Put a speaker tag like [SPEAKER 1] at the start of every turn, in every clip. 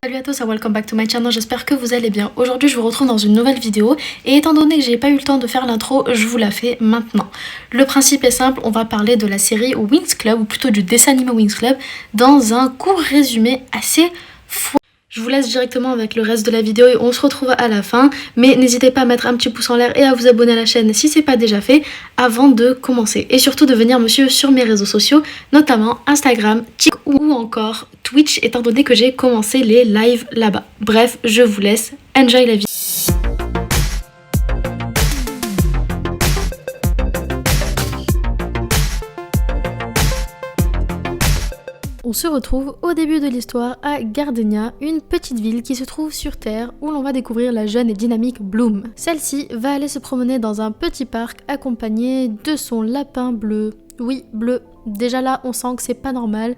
[SPEAKER 1] Salut à tous et welcome back to my channel, j'espère que vous allez bien. Aujourd'hui je vous retrouve dans une nouvelle vidéo et étant donné que j'ai pas eu le temps de faire l'intro, je vous la fais maintenant. Le principe est simple, on va parler de la série Winx Club, ou plutôt du dessin animé Winx Club, dans un court résumé assez fou. Je vous laisse directement avec le reste de la vidéo et on se retrouve à la fin. Mais n'hésitez pas à mettre un petit pouce en l'air et à vous abonner à la chaîne si c'est pas déjà fait avant de commencer. Et surtout de venir me suivre sur mes réseaux sociaux, notamment Instagram, TikTok ou encore Twitch, étant donné que j'ai commencé les lives là-bas. Bref, je vous laisse, enjoy la vidéo. On se retrouve au début de l'histoire à Gardenia, une petite ville qui se trouve sur Terre où l'on va découvrir la jeune et dynamique Bloom. Celle-ci va aller se promener dans un petit parc accompagnée de son lapin bleu. Oui, bleu. Déjà là, on sent que c'est pas normal.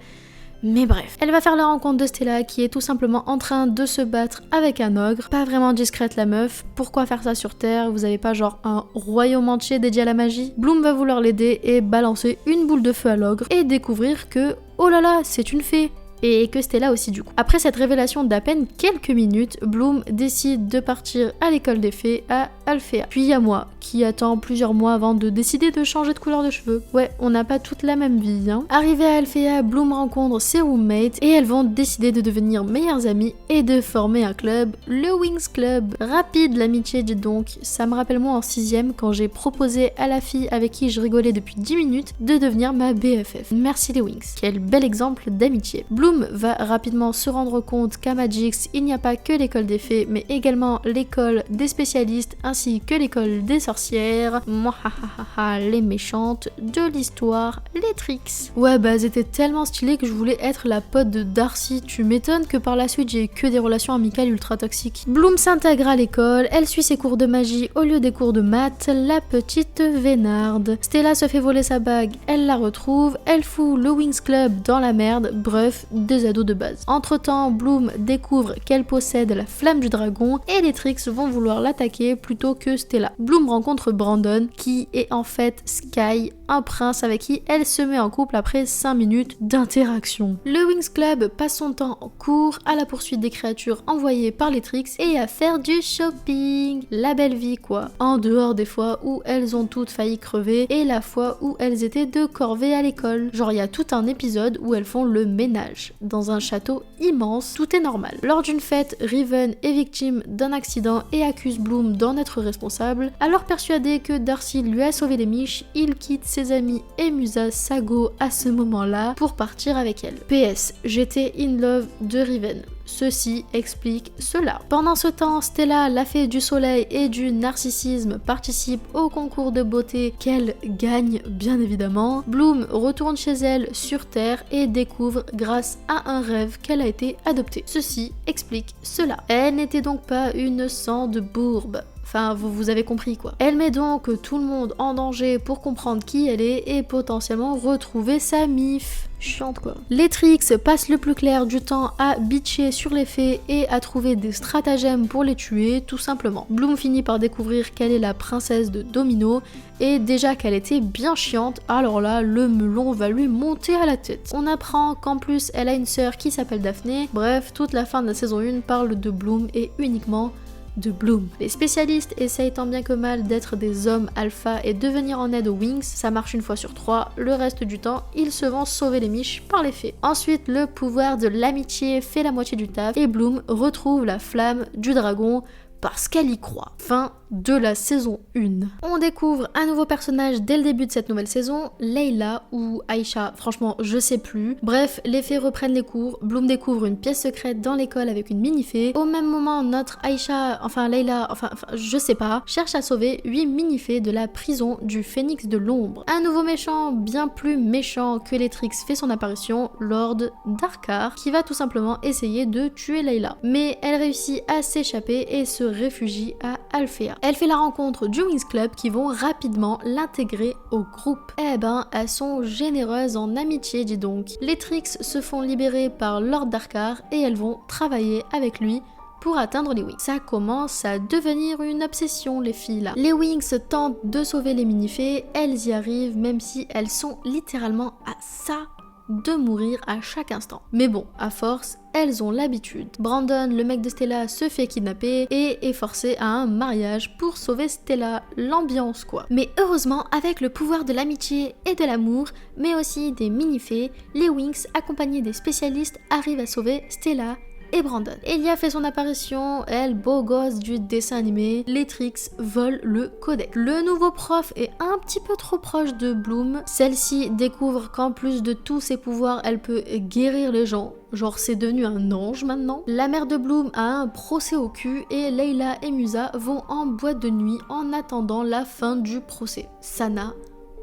[SPEAKER 1] Mais bref, elle va faire la rencontre de Stella qui est tout simplement en train de se battre avec un ogre. Pas vraiment discrète la meuf, pourquoi faire ça sur Terre? Vous avez pas genre un royaume entier dédié à la magie? Bloom va vouloir l'aider et balancer une boule de feu à l'ogre et découvrir que, oh là là, c'est une fée! Et que Stella aussi du coup. Après cette révélation d'à peine quelques minutes, Bloom décide de partir à l'école des fées à Alphea. Puis il y a moi, qui attend plusieurs mois avant de décider de changer de couleur de cheveux. Ouais, on n'a pas toute la même vie, hein. Arrivée à Alphea, Bloom rencontre ses roommates et elles vont décider de devenir meilleures amies et de former un club, le Winx Club. Rapide l'amitié dis donc, ça me rappelle moi en 6ème quand j'ai proposé à la fille avec qui je rigolais depuis 10 minutes de devenir ma BFF. Merci les Winx, quel bel exemple d'amitié. Bloom va rapidement se rendre compte qu'à Magix, il n'y a pas que l'école des fées, mais également l'école des spécialistes ainsi que l'école des sorcières. Mouahahaha, les méchantes de l'histoire, les tricks. Ouais bah c'était tellement stylé que je voulais être la pote de Darcy. Tu m'étonnes que par la suite j'ai eu que des relations amicales ultra toxiques. Bloom s'intègre à l'école, elle suit ses cours de magie au lieu des cours de maths, la petite vénarde. Stella se fait voler sa bague, elle la retrouve, elle fout le Winx Club dans la merde, bref, des ados de base. Entre temps, Bloom découvre qu'elle possède la flamme du dragon et les Trix vont vouloir l'attaquer plutôt que Stella. Bloom rencontre Brandon qui est en fait Sky, un prince avec qui elle se met en couple après 5 minutes d'interaction. Le Winx Club passe son temps en cours à la poursuite des créatures envoyées par les Trix et à faire du shopping. La belle vie quoi. En dehors des fois où elles ont toutes failli crever et la fois où elles étaient de corvée à l'école. Genre il y a tout un épisode où elles font le ménage dans un château immense, tout est normal. Lors d'une fête, Riven est victime d'un accident et accuse Bloom d'en être responsable. Alors persuadé que Darcy lui a sauvé les miches, il quitte ses amis et Musa Sago à ce moment-là pour partir avec elle. PS, j'étais in love de Riven. Ceci explique cela. Pendant ce temps, Stella, la fée du soleil et du narcissisme, participe au concours de beauté qu'elle gagne bien évidemment. Bloom retourne chez elle sur Terre et découvre grâce à un rêve qu'elle a été adoptée. Ceci explique cela. Elle n'était donc pas une sandbourbe. Enfin, vous avez compris quoi. Elle met donc tout le monde en danger pour comprendre qui elle est et potentiellement retrouver sa mif. Chiante quoi. Les Trix passent le plus clair du temps à bitcher sur les fées et à trouver des stratagèmes pour les tuer, tout simplement. Bloom finit par découvrir qu'elle est la princesse de Domino et déjà qu'elle était bien chiante, alors là, le melon va lui monter à la tête. On apprend qu'en plus, elle a une sœur qui s'appelle Daphné. Bref, toute la fin de la saison 1 parle de Bloom et uniquement de Bloom. Les spécialistes essayent tant bien que mal d'être des hommes alpha et de venir en aide aux Winx, ça marche une fois sur 3, le reste du temps, ils se vont sauver les miches par les fées. Ensuite, le pouvoir de l'amitié fait la moitié du taf et Bloom retrouve la flamme du dragon parce qu'elle y croit. Fin de la saison 1. On découvre un nouveau personnage dès le début de cette nouvelle saison, Layla ou Aisha, franchement je sais plus. Bref, les fées reprennent les cours, Bloom découvre une pièce secrète dans l'école avec une mini-fée. Au même moment, notre Aisha, enfin Layla, enfin je sais pas, cherche à sauver 8 mini-fées de la prison du Phénix de l'ombre. Un nouveau méchant, bien plus méchant que les Trix, fait son apparition, Lord Darkar, qui va tout simplement essayer de tuer Layla. Mais elle réussit à s'échapper et se réfugie à Alphea. Elle fait la rencontre du Winx Club qui vont rapidement l'intégrer au groupe. Eh ben, elles sont généreuses en amitié, dis donc. Les Trix se font libérer par Lord Darkar et elles vont travailler avec lui pour atteindre les Winx. Ça commence à devenir une obsession les filles là. Les Winx tentent de sauver les mini-fées, elles y arrivent même si elles sont littéralement à ça de mourir à chaque instant. Mais bon, à force, elles ont l'habitude. Brandon, le mec de Stella, se fait kidnapper et est forcé à un mariage pour sauver Stella. L'ambiance quoi. Mais heureusement, avec le pouvoir de l'amitié et de l'amour, mais aussi des mini-fées, les Winx, accompagnés des spécialistes, arrivent à sauver Stella et Brandon. Elia fait son apparition, elle, beau gosse du dessin animé, les Trix volent le codex. Le nouveau prof est un petit peu trop proche de Bloom. Celle-ci découvre qu'en plus de tous ses pouvoirs, elle peut guérir les gens. Genre c'est devenu un ange maintenant. La mère de Bloom a un procès au cul et Layla et Musa vont en boîte de nuit en attendant la fin du procès. Ça n'a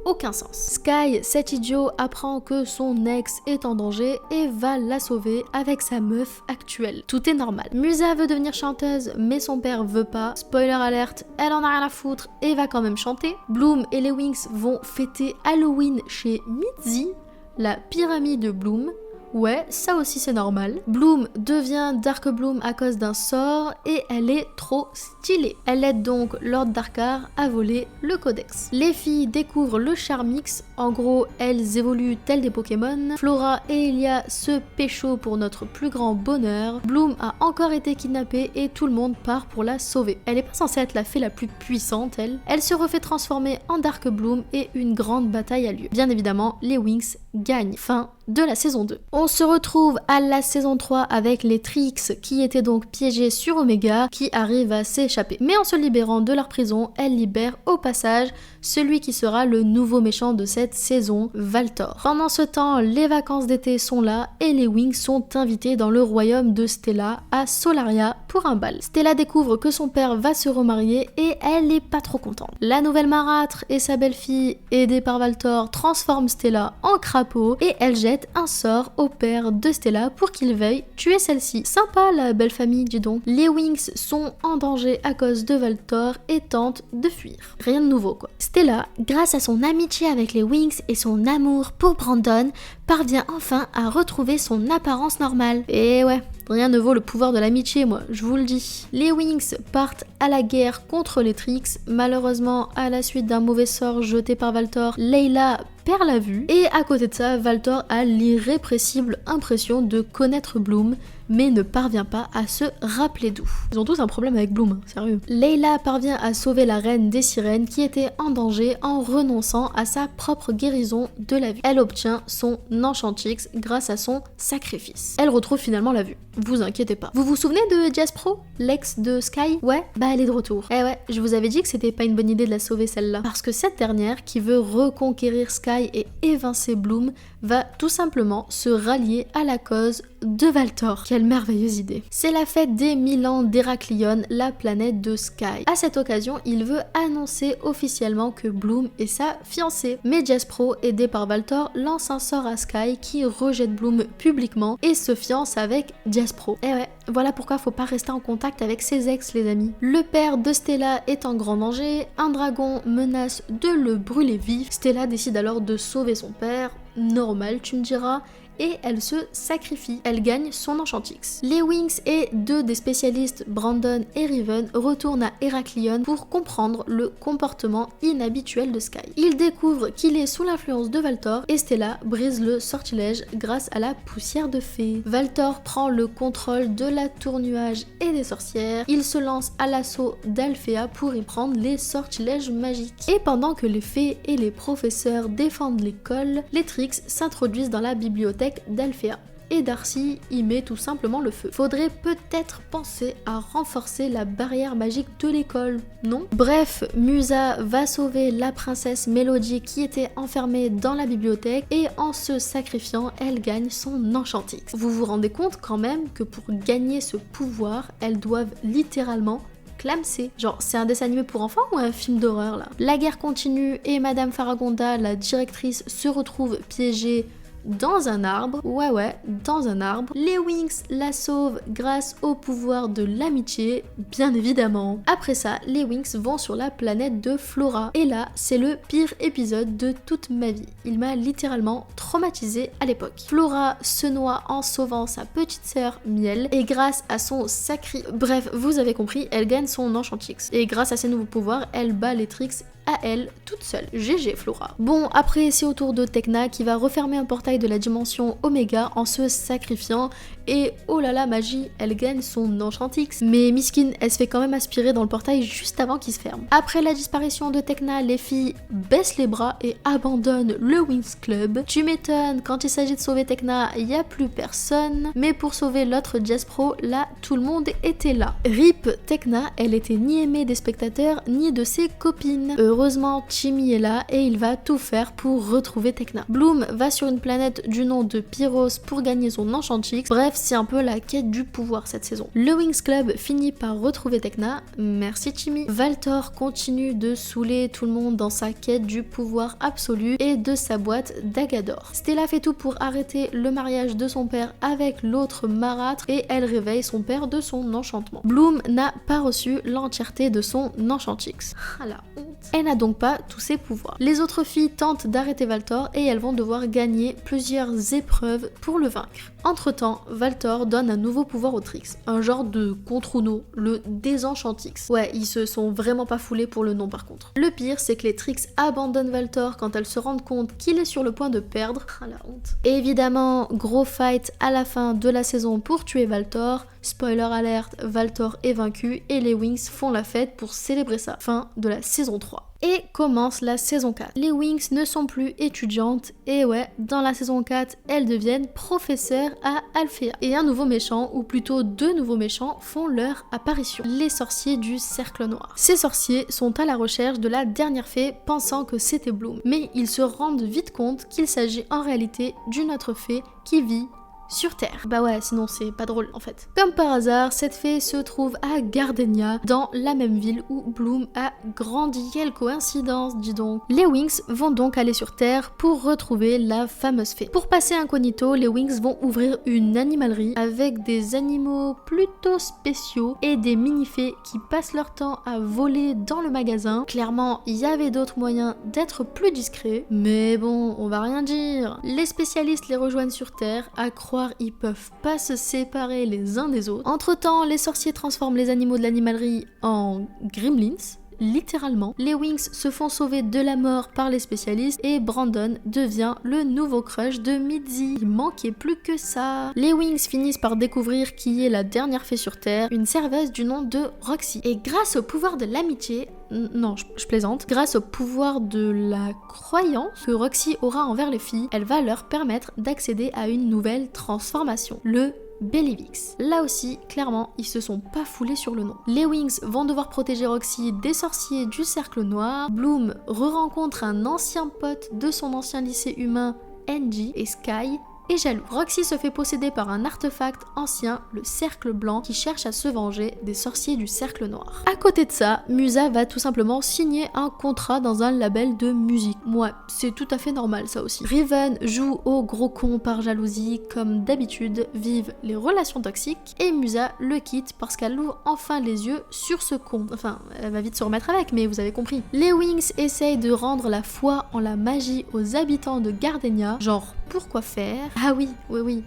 [SPEAKER 1] aucun sens. Sky, cet idiot, apprend que son ex est en danger et va la sauver avec sa meuf actuelle. Tout est normal. Musa veut devenir chanteuse, mais son père veut pas. Spoiler alerte, elle en a rien à foutre et va quand même chanter. Bloom et les Winx vont fêter Halloween chez Mitzi, la pyramide de Bloom. Ouais, ça aussi c'est normal. Bloom devient Dark Bloom à cause d'un sort et elle est trop stylée. Elle aide donc Lord Darkar à voler le codex. Les filles découvrent le Charmix, en gros elles évoluent telles des Pokémon. Flora et Elia se pécho pour notre plus grand bonheur. Bloom a encore été kidnappée et tout le monde part pour la sauver. Elle est pas censée être la fée la plus puissante elle. Elle se refait transformer en Dark Bloom et une grande bataille a lieu. Bien évidemment, les Winx gagnent. Fin de la saison 2. On se retrouve à la saison 3 avec les Trix qui étaient donc piégés sur Omega qui arrivent à s'échapper. Mais en se libérant de leur prison, elles libèrent au passage celui qui sera le nouveau méchant de cette saison, Valtor. Pendant ce temps, les vacances d'été sont là et les Winx sont invités dans le royaume de Stella à Solaria pour un bal. Stella découvre que son père va se remarier et elle est pas trop contente. La nouvelle marâtre et sa belle-fille, aidée par Valtor, transforment Stella en crapaud et elle jette un sort au père de Stella pour qu'il veuille tuer celle-ci. Sympa la belle famille, dis donc. Les Winx sont en danger à cause de Valtor et tentent de fuir. Rien de nouveau quoi. Stella, grâce à son amitié avec les Winx et son amour pour Brandon, parvient enfin à retrouver son apparence normale. Et ouais, rien ne vaut le pouvoir de l'amitié, moi, je vous le dis. Les Winx partent à la guerre contre les Trix. Malheureusement, à la suite d'un mauvais sort jeté par Valtor, Layla perd la vue. Et à côté de ça, Valtor a l'irrépressible impression de connaître Bloom, mais ne parvient pas à se rappeler d'où. Ils ont tous un problème avec Bloom, sérieux. Layla parvient à sauver la reine des sirènes qui était en danger en renonçant à sa propre guérison de la vue. Elle obtient son Enchantix grâce à son sacrifice. Elle retrouve finalement la vue. Vous inquiétez pas. Vous vous souvenez de Jaspro, l'ex de Sky? Ouais, bah elle est de retour. Eh ouais, je vous avais dit que c'était pas une bonne idée de la sauver celle-là. Parce que cette dernière, qui veut reconquérir Sky et évincer Bloom, va tout simplement se rallier à la cause de Valtor. Quelle merveilleuse idée. C'est la fête des 1000 ans d'Héraklion, la planète de Sky. À cette occasion, il veut annoncer officiellement que Bloom est sa fiancée. Mais Jaspro, aidé par Valtor, lance un sort à Sky qui rejette Bloom publiquement et se fiance avec Jaspro. Et ouais, voilà pourquoi faut pas rester en contact avec ses ex les amis. Le père de Stella est en grand danger, un dragon menace de le brûler vif. Stella décide alors de sauver son père, normal tu me diras, et elle se sacrifie. Elle gagne son Enchantix. Les Winx et deux des spécialistes, Brandon et Riven, retournent à Héraklion pour comprendre le comportement inhabituel de Sky. Ils découvrent qu'il est sous l'influence de Valtor et Stella brise le sortilège grâce à la poussière de fée. Valtor prend le contrôle de la tour nuage et des sorcières. Il se lance à l'assaut d'Alfea pour y prendre les sortilèges magiques. Et pendant que les fées et les professeurs défendent l'école, les Trix s'introduisent dans la bibliothèque d'Alfea. Et Darcy y met tout simplement le feu. Faudrait peut-être penser à renforcer la barrière magique de l'école, non? Bref, Musa va sauver la princesse Mélodie qui était enfermée dans la bibliothèque et en se sacrifiant, elle gagne son Enchantix. Vous vous rendez compte quand même que pour gagner ce pouvoir, elles doivent littéralement clamser. Genre, c'est un dessin animé pour enfants ou un film d'horreur là? La guerre continue et Madame Faragonda, la directrice, se retrouve piégée dans un arbre. Ouais, dans un arbre. Les Winx la sauvent grâce au pouvoir de l'amitié, bien évidemment. Après ça, les Winx vont sur la planète de Flora. Et là, c'est le pire épisode de toute ma vie. Il m'a littéralement traumatisée à l'époque. Flora se noie en sauvant sa petite sœur Miel. Et grâce à son sacré... Bref, vous avez compris, elle gagne son Enchantix. Et grâce à ses nouveaux pouvoirs, elle bat les Trix à elle toute seule. GG Flora. Bon, après c'est au tour de Tecna qui va refermer un portail de la dimension Oméga en se sacrifiant et oh là là magie, elle gagne son Enchantix. Mais Miskin, elle se fait quand même aspirer dans le portail juste avant qu'il se ferme. Après la disparition de Tecna, les filles baissent les bras et abandonnent le Wings Club. Tu m'étonnes, quand il s'agit de sauver Tecna, il n'y a plus personne. Mais pour sauver l'autre Jazz Pro, là, tout le monde était là. RIP Tecna, elle était ni aimée des spectateurs ni de ses copines. Heureusement, Timmy est là et il va tout faire pour retrouver Tecna. Bloom va sur une planète du nom de Pyros pour gagner son Enchantix. Bref, c'est un peu la quête du pouvoir cette saison. Le Wings Club finit par retrouver Tecna. Merci Timmy. Valtor continue de saouler tout le monde dans sa quête du pouvoir absolu et de sa boîte d'Agador. Stella fait tout pour arrêter le mariage de son père avec l'autre marâtre et elle réveille son père de son enchantement. Bloom n'a pas reçu l'entièreté de son Enchantix. Ah la honte. Elle n'a donc pas tous ses pouvoirs. Les autres filles tentent d'arrêter Valtor et elles vont devoir gagner plusieurs épreuves pour le vaincre. Entre-temps, Valtor donne un nouveau pouvoir au Trix, un genre de contre-Uno, le Désenchantix. Ouais, ils se sont vraiment pas foulés pour le nom par contre. Le pire, c'est que les Trix abandonnent Valtor quand elles se rendent compte qu'il est sur le point de perdre. Ah la honte. Et évidemment, gros fight à la fin de la saison pour tuer Valtor. Spoiler alert, Valtor est vaincu et les Wings font la fête pour célébrer ça. Fin de la saison 3. Et commence la saison 4. Les Wings ne sont plus étudiantes et ouais, dans la saison 4, elles deviennent professeurs à Alphea. Et un nouveau méchant, ou plutôt deux nouveaux méchants, font leur apparition. Les sorciers du Cercle Noir. Ces sorciers sont à la recherche de la dernière fée pensant que c'était Bloom. Mais ils se rendent vite compte qu'il s'agit en réalité d'une autre fée qui vit sur Terre. Bah ouais, sinon c'est pas drôle en fait. Comme par hasard, cette fée se trouve à Gardenia, dans la même ville où Bloom a grandi. Quelle coïncidence, dis donc. Les Wings vont donc aller sur Terre pour retrouver la fameuse fée. Pour passer incognito, les Wings vont ouvrir une animalerie avec des animaux plutôt spéciaux et des mini-fées qui passent leur temps à voler dans le magasin. Clairement, il y avait d'autres moyens d'être plus discrets, mais bon, on va rien dire. Les spécialistes les rejoignent sur Terre, à croire ils peuvent pas se séparer les uns des autres. Entre temps, les sorciers transforment les animaux de l'animalerie en gremlins. Littéralement, les Wings se font sauver de la mort par les spécialistes et Brandon devient le nouveau crush de Mitzi. Il manquait plus que ça. Les Wings finissent par découvrir qui est la dernière fée sur Terre, une serveuse du nom de Roxy. Et grâce au pouvoir de l'amitié, non, je plaisante, grâce au pouvoir de la croyance que Roxy aura envers les filles, elle va leur permettre d'accéder à une nouvelle transformation, le Bellivix. Là aussi, clairement, ils se sont pas foulés sur le nom. Les Wings vont devoir protéger Roxy des sorciers du Cercle Noir. Bloom re-rencontre un ancien pote de son ancien lycée humain, Angie, et Sky est jaloux. Roxy se fait posséder par un artefact ancien, le Cercle Blanc, qui cherche à se venger des sorciers du Cercle Noir. À côté de ça, Musa va tout simplement signer un contrat dans un label de musique. Ouais, c'est tout à fait normal ça aussi. Riven joue au gros con par jalousie, comme d'habitude, vivent les relations toxiques, et Musa le quitte parce qu'elle ouvre enfin les yeux sur ce con. Enfin, elle va vite se remettre avec, mais vous avez compris. Les Wings essayent de rendre la foi en la magie aux habitants de Gardenia, genre pourquoi faire? Ah oui,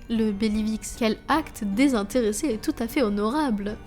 [SPEAKER 1] le Bellivix. Quel acte désintéressé et tout à fait honorable.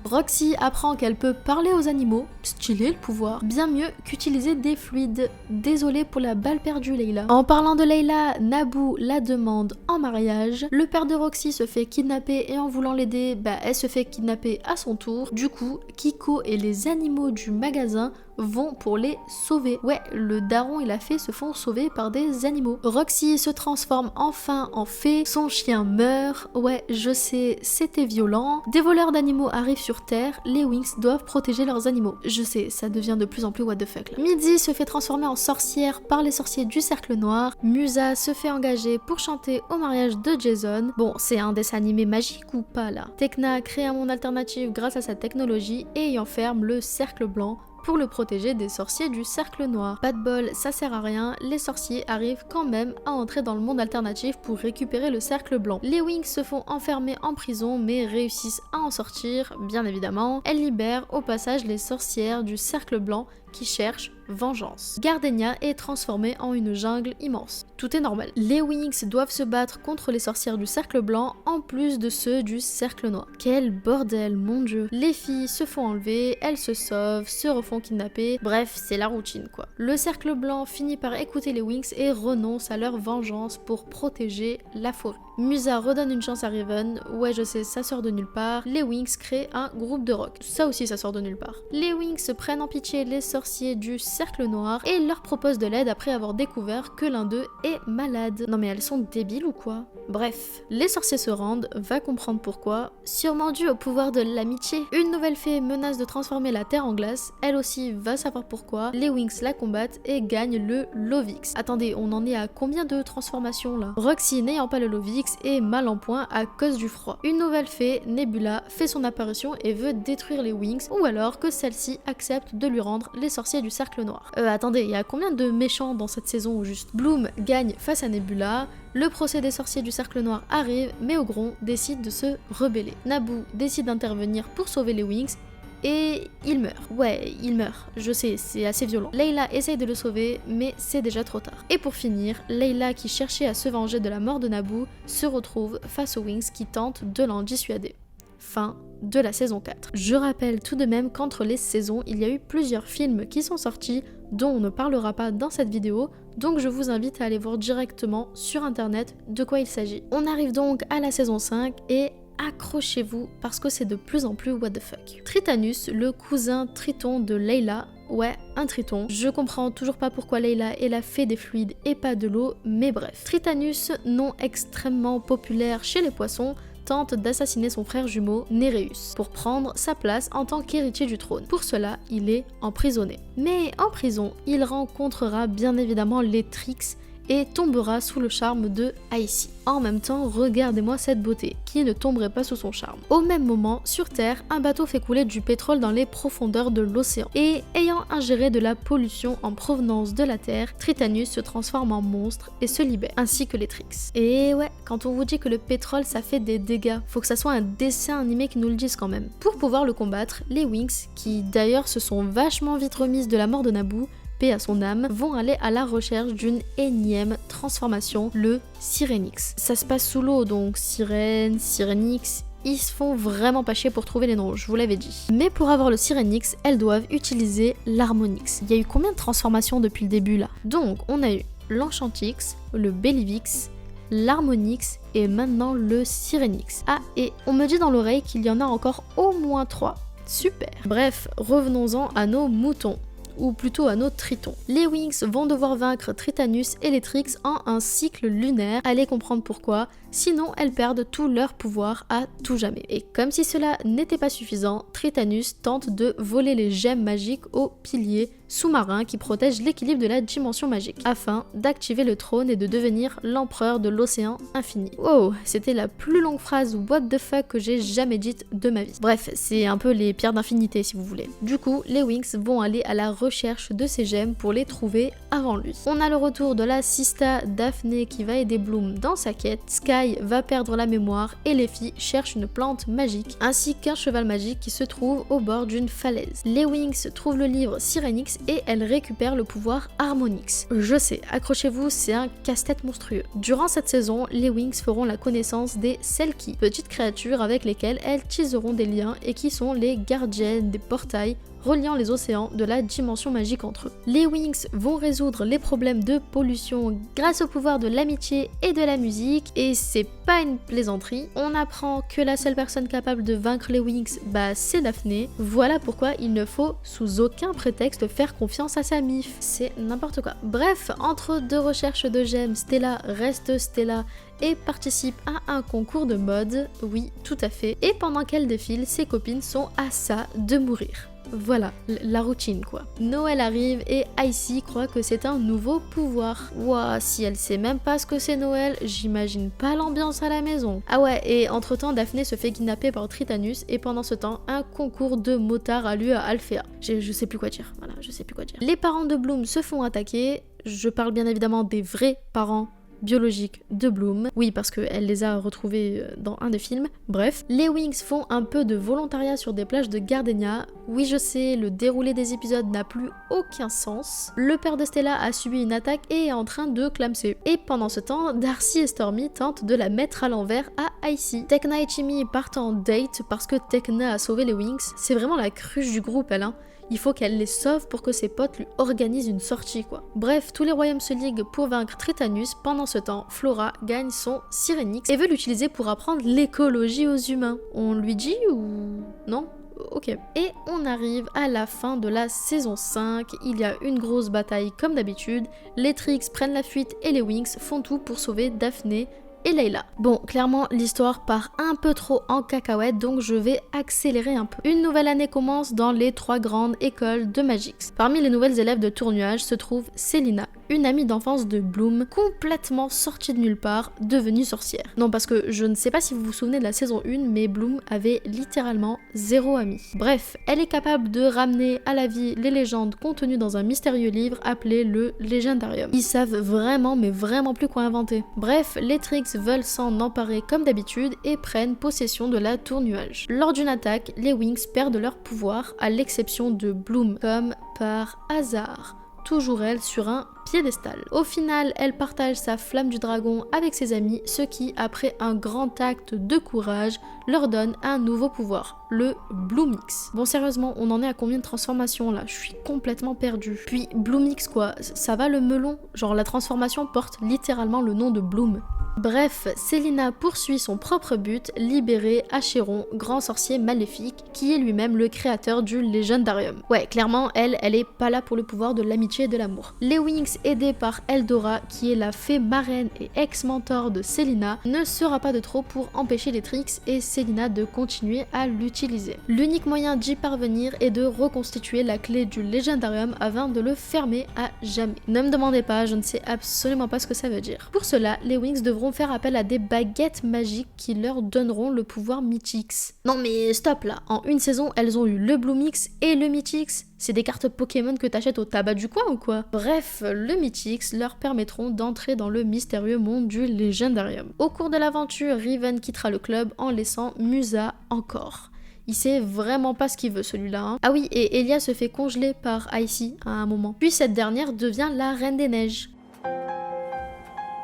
[SPEAKER 1] Roxy apprend qu'elle peut parler aux animaux, stylé le pouvoir, bien mieux qu'utiliser des fluides. Désolée pour la balle perdue Layla. En parlant de Layla, Naboo la demande en mariage, le père de Roxy se fait kidnapper et en voulant l'aider, elle se fait kidnapper à son tour. Du coup, Kiko et les animaux du magasin vont pour les sauver. Ouais, le daron et la fée se font sauver par des animaux. Roxy se transforme enfin en fée, son chien meurt. Ouais, je sais, c'était violent. Des voleurs d'animaux arrivent sur Terre, les Wings doivent protéger leurs animaux. Je sais, ça devient de plus en plus what the fuck là. Mitzi se fait transformer en sorcière par les sorciers du Cercle Noir. Musa se fait engager pour chanter au mariage de Jason. Bon, c'est un dessin animé magique ou pas là? Tecna crée un monde alternatif grâce à sa technologie et y enferme le Cercle Blanc pour le protéger des sorciers du Cercle Noir. Pas de bol, ça sert à rien, les sorciers arrivent quand même à entrer dans le monde alternatif pour récupérer le Cercle Blanc. Les Wings se font enfermer en prison mais réussissent à en sortir, bien évidemment. Elles libèrent au passage les sorcières du Cercle Blanc qui cherchent vengeance. Gardenia est transformée en une jungle immense. Tout est normal. Les Winx doivent se battre contre les sorcières du cercle blanc en plus de ceux du cercle noir. Quel bordel, mon dieu. Les filles se font enlever, elles se sauvent, se refont kidnapper, bref, c'est la routine quoi. Le cercle blanc finit par écouter les Winx et renonce à leur vengeance pour protéger la forêt. Musa redonne une chance à Riven, ouais je sais, ça sort de nulle part. Les Winx créent un groupe de rock, ça aussi ça sort de nulle part. Les Winx prennent en pitié les sorciers du cercle noir et leur proposent de l'aide après avoir découvert que l'un d'eux est malade. Non mais elles sont débiles ou quoi? Bref, les sorciers se rendent, va comprendre pourquoi, sûrement dû au pouvoir de l'amitié. Une nouvelle fée menace de transformer la terre en glace, elle aussi va savoir pourquoi, les Winx la combattent et gagnent le Lovix. Attendez, on en est à combien de transformations là? Roxy n'ayant pas le Lovix est mal en point à cause du froid. Une nouvelle fée, Nebula, fait son apparition et veut détruire les Winx, ou alors que celle-ci accepte de lui rendre les sorciers du cercle noir. Attendez, il y a combien de méchants dans cette saison au juste? Bloom gagne face à Nebula, le procès des sorciers du cercle noir arrive, mais Ogron décide de se rebeller. Naboo décide d'intervenir pour sauver les Winx, et il meurt. Ouais, il meurt. Je sais, c'est assez violent. Layla essaye de le sauver, mais c'est déjà trop tard. Et pour finir, Layla, qui cherchait à se venger de la mort de Naboo, se retrouve face aux Winx qui tentent de l'en dissuader. Fin de la saison 4. Je rappelle tout de même qu'entre les saisons, il y a eu plusieurs films qui sont sortis, dont on ne parlera pas dans cette vidéo, donc je vous invite à aller voir directement sur internet de quoi il s'agit. On arrive donc à la saison 5 et accrochez-vous parce que c'est de plus en plus what the fuck. Tritanus, le cousin triton de Layla, ouais, un triton. Je comprends toujours pas pourquoi Layla est la fée des fluides et pas de l'eau, mais bref. Tritanus, nom extrêmement populaire chez les poissons, tente d'assassiner son frère jumeau Néréus pour prendre sa place en tant qu'héritier du trône. Pour cela, il est emprisonné. Mais en prison, il rencontrera bien évidemment les Trix et tombera sous le charme de Icy. En même temps, regardez-moi cette beauté, qui ne tomberait pas sous son charme. Au même moment, sur Terre, un bateau fait couler du pétrole dans les profondeurs de l'océan. Et ayant ingéré de la pollution en provenance de la Terre, Tritanus se transforme en monstre et se libère, ainsi que les Trix. Et ouais, quand on vous dit que le pétrole ça fait des dégâts, faut que ça soit un dessin animé qui nous le dise quand même. Pour pouvoir le combattre, les Winx, qui d'ailleurs se sont vachement vite remises de la mort de Naboo, paix à son âme, vont aller à la recherche d'une énième transformation, le Sirenix. Ça se passe sous l'eau, donc Sirène, Sirenix, ils se font vraiment pas chier pour trouver les noms, je vous l'avais dit. Mais pour avoir le Sirenix, elles doivent utiliser l'Harmonix. Il y a eu combien de transformations depuis le début là? Donc on a eu l'Enchantix, le Bellivix, l'Harmonix et maintenant le Sirenix. Ah, et on me dit dans l'oreille qu'il y en a encore au moins 3. Super. Bref, revenons-en à nos moutons, ou plutôt à nos tritons. Les Winx vont devoir vaincre Tritanus et les Trix en un cycle lunaire, allez comprendre pourquoi, sinon elles perdent tout leur pouvoir à tout jamais. Et comme si cela n'était pas suffisant, Tritanus tente de voler les gemmes magiques aux piliers sous-marins qui protègent l'équilibre de la dimension magique, afin d'activer le trône et de devenir l'empereur de l'océan infini. Wow, c'était la plus longue phrase what the fuck que j'ai jamais dite de ma vie. Bref, c'est un peu les pierres d'infinité si vous voulez. Du coup, les Winx vont aller à la recherche de ces gemmes pour les trouver avant lui. On a le retour de la Sista Daphné qui va aider Bloom dans sa quête, Sky va perdre la mémoire et les filles cherchent une plante magique, ainsi qu'un cheval magique qui se trouve au bord d'une falaise. Les Winx trouvent le livre Sirenix et elles récupèrent le pouvoir Harmonix. Je sais, accrochez-vous, c'est un casse-tête monstrueux. Durant cette saison, les Winx feront la connaissance des Selkie, petites créatures avec lesquelles elles tisseront des liens et qui sont les gardiennes des portails reliant les océans de la dimension magique entre eux. Les Winx vont résoudre les problèmes de pollution grâce au pouvoir de l'amitié et de la musique, et c'est pas une plaisanterie. On apprend que la seule personne capable de vaincre les Winx, c'est Daphné. Voilà pourquoi il ne faut sous aucun prétexte faire confiance à sa mif. C'est n'importe quoi. Bref, entre deux recherches de gemmes, Stella reste Stella et participe à un concours de mode, oui, tout à fait, et pendant qu'elle défile, ses copines sont à ça de mourir. Voilà, la routine quoi. Noël arrive et Icy croit que c'est un nouveau pouvoir. Ouah, si elle sait même pas ce que c'est Noël, j'imagine pas l'ambiance à la maison. Ah ouais, et entre temps Daphné se fait kidnapper par Tritanus et pendant ce temps, un concours de motards a lieu à Alphea. Je sais plus quoi dire, voilà, je sais plus quoi dire. Les parents de Bloom se font attaquer, je parle bien évidemment des vrais parents biologiques de Bloom. Oui, parce qu'elle les a retrouvés dans un des films. Bref, les Winx font un peu de volontariat sur des plages de Gardenia. Oui, je sais, le déroulé des épisodes n'a plus aucun sens. Le père de Stella a subi une attaque et est en train de clamser. Et pendant ce temps, Darcy et Stormy tentent de la mettre à l'envers à Icy. Tecna et Chimmy partent en date parce que Tecna a sauvé les Winx. C'est vraiment la cruche du groupe, elle, hein. Il faut qu'elle les sauve pour que ses potes lui organisent une sortie, quoi. Bref, tous les royaumes se liguent pour vaincre Tritanus. Pendant ce temps, Flora gagne son Syrinix et veut l'utiliser pour apprendre l'écologie aux humains. On lui dit ou... non ? Ok. Et on arrive à la fin de la saison 5, il y a une grosse bataille comme d'habitude, les Trix prennent la fuite et les Winx font tout pour sauver Daphné et Layla. Bon, clairement, l'histoire part un peu trop en cacahuète, donc je vais accélérer un peu. Une nouvelle année commence dans les 3 grandes écoles de Magix. Parmi les nouvelles élèves de Tournuage se trouve Selina, une amie d'enfance de Bloom, complètement sortie de nulle part, devenue sorcière. Non, parce que je ne sais pas si vous vous souvenez de la saison 1, mais Bloom avait littéralement 0 amis. Bref, elle est capable de ramener à la vie les légendes contenues dans un mystérieux livre appelé le Légendarium. Ils savent vraiment, mais vraiment plus quoi inventer. Bref, les Trix veulent s'en emparer comme d'habitude et prennent possession de la tour nuage. Lors d'une attaque, les Winx perdent leur pouvoir, à l'exception de Bloom, comme par hasard. Toujours elle sur un piédestal. Au final, elle partage sa flamme du dragon avec ses amis, ce qui, après un grand acte de courage, leur donne un nouveau pouvoir, le Bloomix. Bon, sérieusement, on en est à combien de transformations là? Je suis complètement perdue. Puis Bloomix quoi, ça va le melon? Genre la transformation porte littéralement le nom de Bloom. Bref, Selina poursuit son propre but, libérer Acheron, grand sorcier maléfique, qui est lui-même le créateur du Légendarium. Ouais, clairement, elle est pas là pour le pouvoir de l'amitié et de l'amour. Les Winx, aidés par Eldora, qui est la fée marraine et ex-mentor de Selina, ne sera pas de trop pour empêcher les Trix et Selina de continuer à l'utiliser. L'unique moyen d'y parvenir est de reconstituer la clé du Légendarium afin de le fermer à jamais. Ne me demandez pas, je ne sais absolument pas ce que ça veut dire. Pour cela, les Winx devront faire appel à des baguettes magiques qui leur donneront le pouvoir Mythix. Non mais stop là, en une saison, elles ont eu le Bloomix et le Mythix. C'est des cartes Pokémon que t'achètes au tabac du coin ou quoi? Bref, le Mythix leur permettront d'entrer dans le mystérieux monde du Légendarium. Au cours de l'aventure, Riven quittera le club en laissant Musa encore. Il sait vraiment pas ce qu'il veut celui-là. Hein. Ah oui, et Elia se fait congeler par Icy à un moment. Puis cette dernière devient la Reine des Neiges.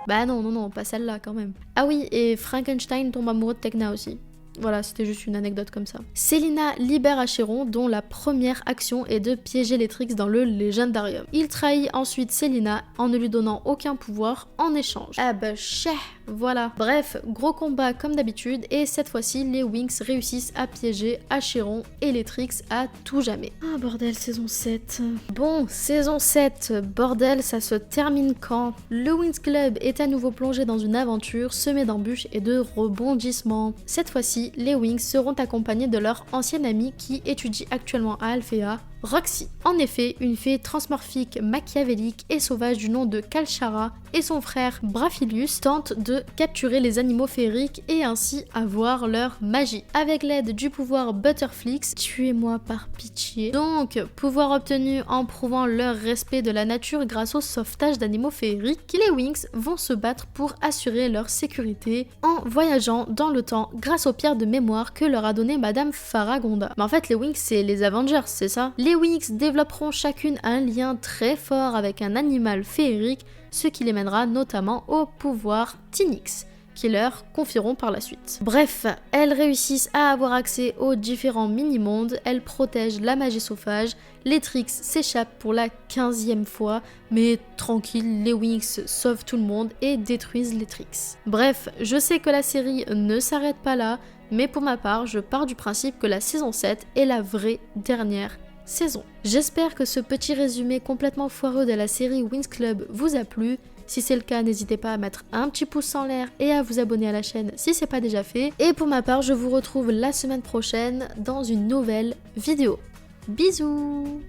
[SPEAKER 1] Bah non, pas celle-là quand même. Ah oui, et Frankenstein tombe amoureux de Tecna aussi. Voilà, c'était juste une anecdote comme ça. Selina libère Acheron, dont la première action est de piéger les Trix dans le Légendarium. Il trahit ensuite Selina en ne lui donnant aucun pouvoir en échange. Ah bah chais, voilà. Bref, gros combat comme d'habitude, et cette fois-ci, les Winx réussissent à piéger Acheron et les Trix à tout jamais. Ah bordel, saison 7. Bon, saison 7, bordel, ça se termine quand? Le Winx Club est à nouveau plongé dans une aventure semée d'embûches et de rebondissements. Cette fois-ci, les Winx seront accompagnés de leur ancienne amie qui étudie actuellement à Alphea, Roxy. En effet, une fée transmorphique machiavélique et sauvage du nom de Kalshara et son frère Braphilius tentent de capturer les animaux féeriques et ainsi avoir leur magie. Avec l'aide du pouvoir Butterflix, tuez-moi par pitié. Donc, pouvoir obtenu en prouvant leur respect de la nature grâce au sauvetage d'animaux féeriques, les Winx vont se battre pour assurer leur sécurité en voyageant dans le temps grâce aux pierres de mémoire que leur a donné Madame Faragonda. Mais en fait, les Winx, c'est les Avengers, c'est ça? Les Winx développeront chacune un lien très fort avec un animal féerique, ce qui les mènera notamment au pouvoir Tinix, qui leur confieront par la suite. Bref, elles réussissent à avoir accès aux différents mini-mondes, elles protègent la magie sauvage, les Trix s'échappent pour la 15e fois, mais tranquille, les Winx sauvent tout le monde et détruisent les Trix. Bref, je sais que la série ne s'arrête pas là, mais pour ma part, je pars du principe que la saison 7 est la vraie dernière saison. J'espère que ce petit résumé complètement foireux de la série Winx Club vous a plu. Si c'est le cas, n'hésitez pas à mettre un petit pouce en l'air et à vous abonner à la chaîne si c'est pas déjà fait. Et pour ma part, je vous retrouve la semaine prochaine dans une nouvelle vidéo. Bisous!